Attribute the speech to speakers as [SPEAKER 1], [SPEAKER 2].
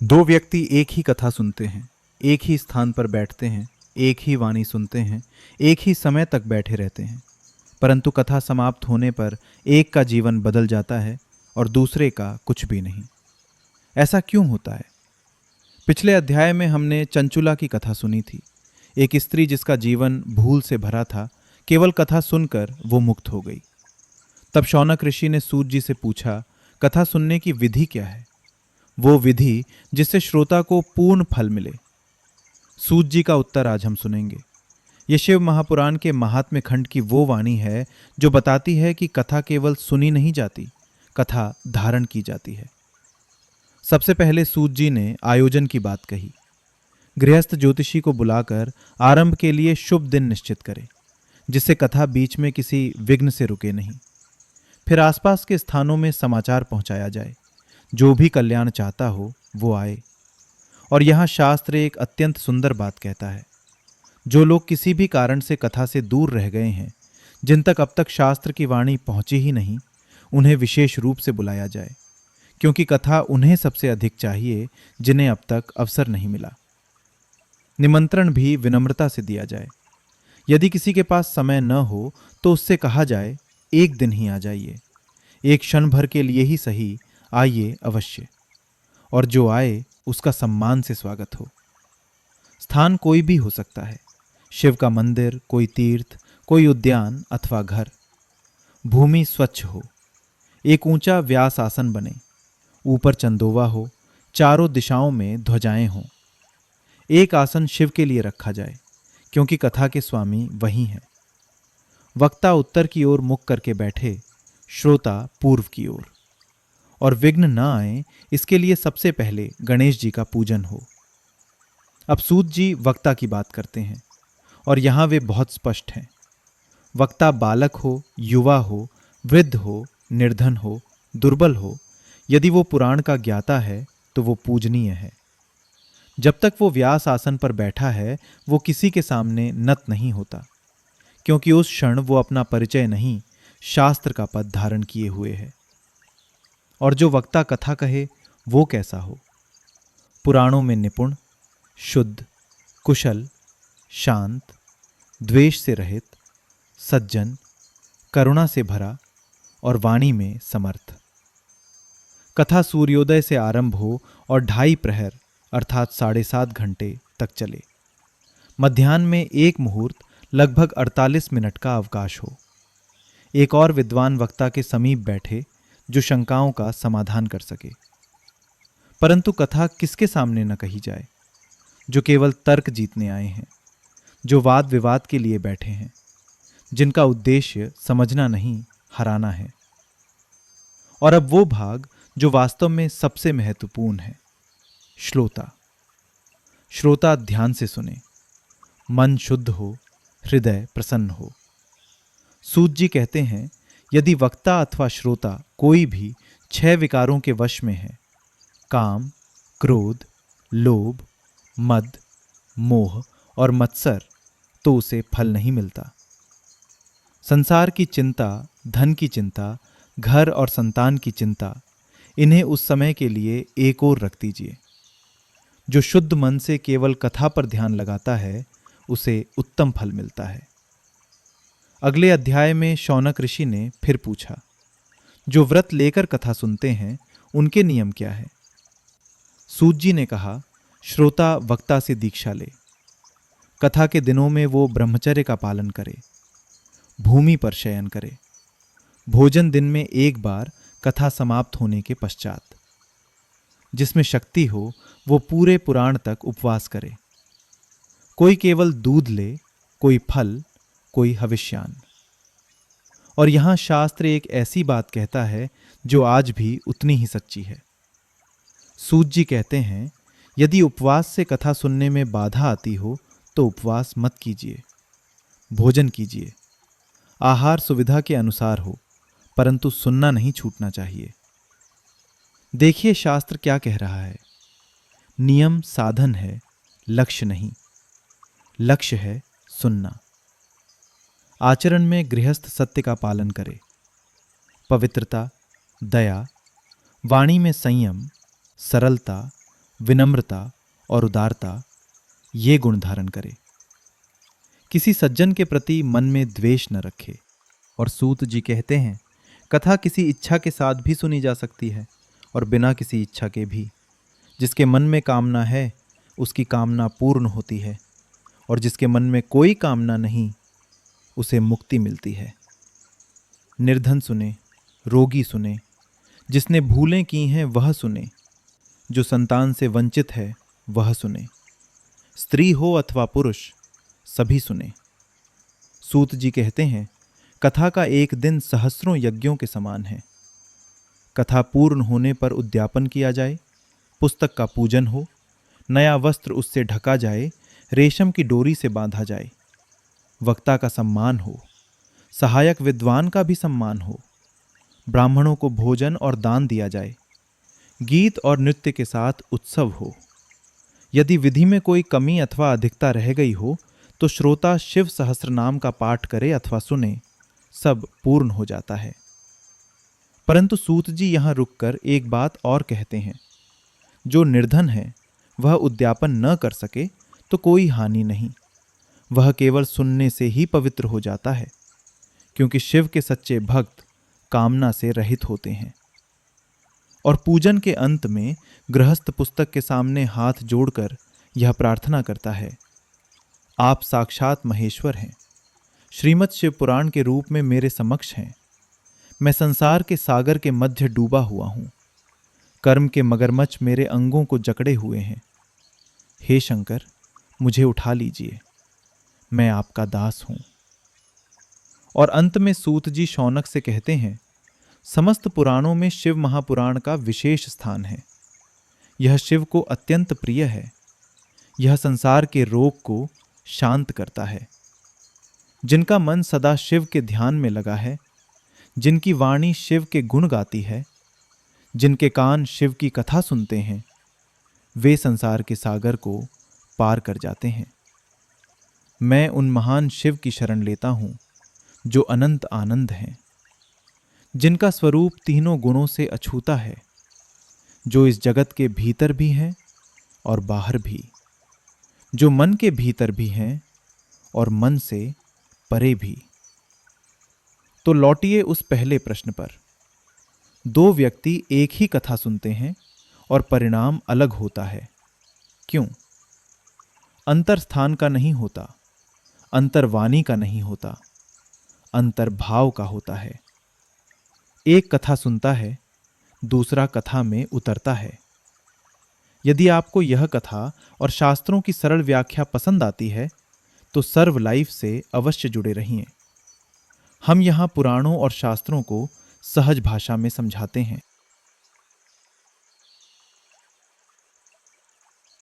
[SPEAKER 1] दो व्यक्ति एक ही कथा सुनते हैं, एक ही स्थान पर बैठते हैं, एक ही वाणी सुनते हैं, एक ही समय तक बैठे रहते हैं, परंतु कथा समाप्त होने पर एक का जीवन बदल जाता है और दूसरे का कुछ भी नहीं। ऐसा क्यों होता है? पिछले अध्याय में हमने चंचुला की कथा सुनी थी। एक स्त्री जिसका जीवन भूल से भरा था, केवल कथा सुनकर वो मुक्त हो गई। तब शौनक ऋषि ने सूत जी से पूछा, कथा सुनने की विधि क्या है? वो विधि जिससे श्रोता को पूर्ण फल मिले। सूत जी का उत्तर आज हम सुनेंगे। ये शिव महापुराण के महात्म्य खंड की वो वाणी है जो बताती है कि कथा केवल सुनी नहीं जाती, कथा धारण की जाती है। सबसे पहले सूत जी ने आयोजन की बात कही। गृहस्थ ज्योतिषी को बुलाकर आरंभ के लिए शुभ दिन निश्चित करे, जिससे कथा बीच में किसी विघ्न से रुके नहीं। फिर आसपास के स्थानों में समाचार पहुंचाया जाए, जो भी कल्याण चाहता हो वो आए। और यहाँ शास्त्र एक अत्यंत सुंदर बात कहता है। जो लोग किसी भी कारण से कथा से दूर रह गए हैं, जिन तक अब तक शास्त्र की वाणी पहुंची ही नहीं, उन्हें विशेष रूप से बुलाया जाए, क्योंकि कथा उन्हें सबसे अधिक चाहिए जिन्हें अब तक अवसर नहीं मिला। निमंत्रण भी विनम्रता से दिया जाए। यदि किसी के पास समय न हो तो उससे कहा जाए, एक दिन ही आ जाइए, एक क्षण भर के लिए ही सही, आइए अवश्य। और जो आए उसका सम्मान से स्वागत हो। स्थान कोई भी हो सकता है, शिव का मंदिर, कोई तीर्थ, कोई उद्यान अथवा घर। भूमि स्वच्छ हो, एक ऊंचा व्यास आसन बने, ऊपर चंदोवा हो, चारों दिशाओं में ध्वजाएं हों। एक आसन शिव के लिए रखा जाए, क्योंकि कथा के स्वामी वही हैं। वक्ता उत्तर की ओर मुख करके बैठे, श्रोता पूर्व की ओर। और विघ्न न आए इसके लिए सबसे पहले गणेश जी का पूजन हो। अब सूत जी वक्ता की बात करते हैं और यहाँ वे बहुत स्पष्ट हैं। वक्ता बालक हो, युवा हो, वृद्ध हो, निर्धन हो, दुर्बल हो, यदि वो पुराण का ज्ञाता है तो वो पूजनीय है। जब तक वो व्यास आसन पर बैठा है वो किसी के सामने नत नहीं होता, क्योंकि उस क्षण वो अपना परिचय नहीं, शास्त्र का पद धारण किए हुए है। और जो वक्ता कथा कहे वो कैसा हो? पुराणों में निपुण, शुद्ध, कुशल, शांत, द्वेष से रहित, सज्जन, करुणा से भरा और वाणी में समर्थ। कथा सूर्योदय से आरंभ हो और 2.5 प्रहर अर्थात 7.5 घंटे तक चले। मध्याह्न में एक मुहूर्त लगभग 48 मिनट का अवकाश हो। एक और विद्वान वक्ता के समीप बैठे जो शंकाओं का समाधान कर सके। परंतु कथा किसके सामने न कही जाए? जो केवल तर्क जीतने आए हैं, जो वाद विवाद के लिए बैठे हैं, जिनका उद्देश्य समझना नहीं, हराना है। और अब वो भाग जो वास्तव में सबसे महत्वपूर्ण है, श्रोता। श्रोता ध्यान से सुने, मन शुद्ध हो, हृदय प्रसन्न हो। सूत जी कहते हैं, यदि वक्ता अथवा श्रोता कोई भी 6 विकारों के वश में है, काम, क्रोध, लोभ, मद, मोह और मत्सर, तो उसे फल नहीं मिलता। संसार की चिंता, धन की चिंता, घर और संतान की चिंता, इन्हें उस समय के लिए एक ओर रख दीजिए। जो शुद्ध मन से केवल कथा पर ध्यान लगाता है उसे उत्तम फल मिलता है। अगले अध्याय में शौनक ऋषि ने फिर पूछा, जो व्रत लेकर कथा सुनते हैं उनके नियम क्या है? सूत जी ने कहा, श्रोता वक्ता से दीक्षा ले। कथा के दिनों में वो ब्रह्मचर्य का पालन करे, भूमि पर शयन करे, भोजन दिन में एक बार कथा समाप्त होने के पश्चात। जिसमें शक्ति हो वो पूरे पुराण तक उपवास करे। कोई केवल दूध ले, कोई फल, कोई हविष्यान। और यहां शास्त्र एक ऐसी बात कहता है जो आज भी उतनी ही सच्ची है। सूत जी कहते हैं, यदि उपवास से कथा सुनने में बाधा आती हो तो उपवास मत कीजिए, भोजन कीजिए। आहार सुविधा के अनुसार हो, परंतु सुनना नहीं छूटना चाहिए। देखिए शास्त्र क्या कह रहा है। नियम साधन है, लक्ष्य नहीं। लक्ष्य है सुनना। आचरण में गृहस्थ सत्य का पालन करे, पवित्रता, दया, वाणी में संयम, सरलता, विनम्रता और उदारता ये गुण धारण करे। किसी सज्जन के प्रति मन में द्वेष न रखे। और सूत जी कहते हैं, कथा किसी इच्छा के साथ भी सुनी जा सकती है और बिना किसी इच्छा के भी। जिसके मन में कामना है उसकी कामना पूर्ण होती है, और जिसके मन में कोई कामना नहीं उसे मुक्ति मिलती है। निर्धन सुने, रोगी सुने, जिसने भूलें की हैं वह सुने, जो संतान से वंचित है वह सुने, स्त्री हो अथवा पुरुष सभी सुने। सूत जी कहते हैं, कथा का एक दिन सहस्रों यज्ञों के समान है। कथा पूर्ण होने पर उद्यापन किया जाए, पुस्तक का पूजन हो, नया वस्त्र उससे ढका जाए, रेशम की डोरी से बांधा जाए, वक्ता का सम्मान हो, सहायक विद्वान का भी सम्मान हो, ब्राह्मणों को भोजन और दान दिया जाए, गीत और नृत्य के साथ उत्सव हो। यदि विधि में कोई कमी अथवा अधिकता रह गई हो तो श्रोता शिव सहस्त्र नाम का पाठ करे अथवा सुने, सब पूर्ण हो जाता है। परंतु सूत जी यहां रुककर एक बात और कहते हैं, जो निर्धन है वह उद्यापन न कर सके तो कोई हानि नहीं, वह केवल सुनने से ही पवित्र हो जाता है, क्योंकि शिव के सच्चे भक्त कामना से रहित होते हैं। और पूजन के अंत में गृहस्थ पुस्तक के सामने हाथ जोड़कर यह प्रार्थना करता है, आप साक्षात महेश्वर हैं, श्रीमद् शिव पुराण के रूप में मेरे समक्ष हैं। मैं संसार के सागर के मध्य डूबा हुआ हूं, कर्म के मगरमच्छ मेरे अंगों को जकड़े हुए हैं। हे शंकर, मुझे उठा लीजिए, मैं आपका दास हूं। और अंत में सूत जी शौनक से कहते हैं, समस्त पुराणों में शिव महापुराण का विशेष स्थान है। यह शिव को अत्यंत प्रिय है। यह संसार के रोग को शांत करता है। जिनका मन सदा शिव के ध्यान में लगा है, जिनकी वाणी शिव के गुण गाती है, जिनके कान शिव की कथा सुनते हैं, वे संसार के सागर को पार कर जाते हैं। मैं उन महान शिव की शरण लेता हूं जो अनंत आनंद हैं, जिनका स्वरूप तीनों गुणों से अछूता है, जो इस जगत के भीतर भी हैं और बाहर भी, जो मन के भीतर भी हैं और मन से परे भी। तो लौटिए उस पहले प्रश्न पर। दो व्यक्ति एक ही कथा सुनते हैं और परिणाम अलग होता है, क्यों? अंतर स्थान का नहीं होता, अंतर वाणी का नहीं होता, अंतर भाव का होता है। एक कथा सुनता है, दूसरा कथा में उतरता है। यदि आपको यह कथा और शास्त्रों की सरल व्याख्या पसंद आती है तो सर्व लाइफ से अवश्य जुड़े रहिए। हम यहाँ पुराणों और शास्त्रों को सहज भाषा में समझाते हैं।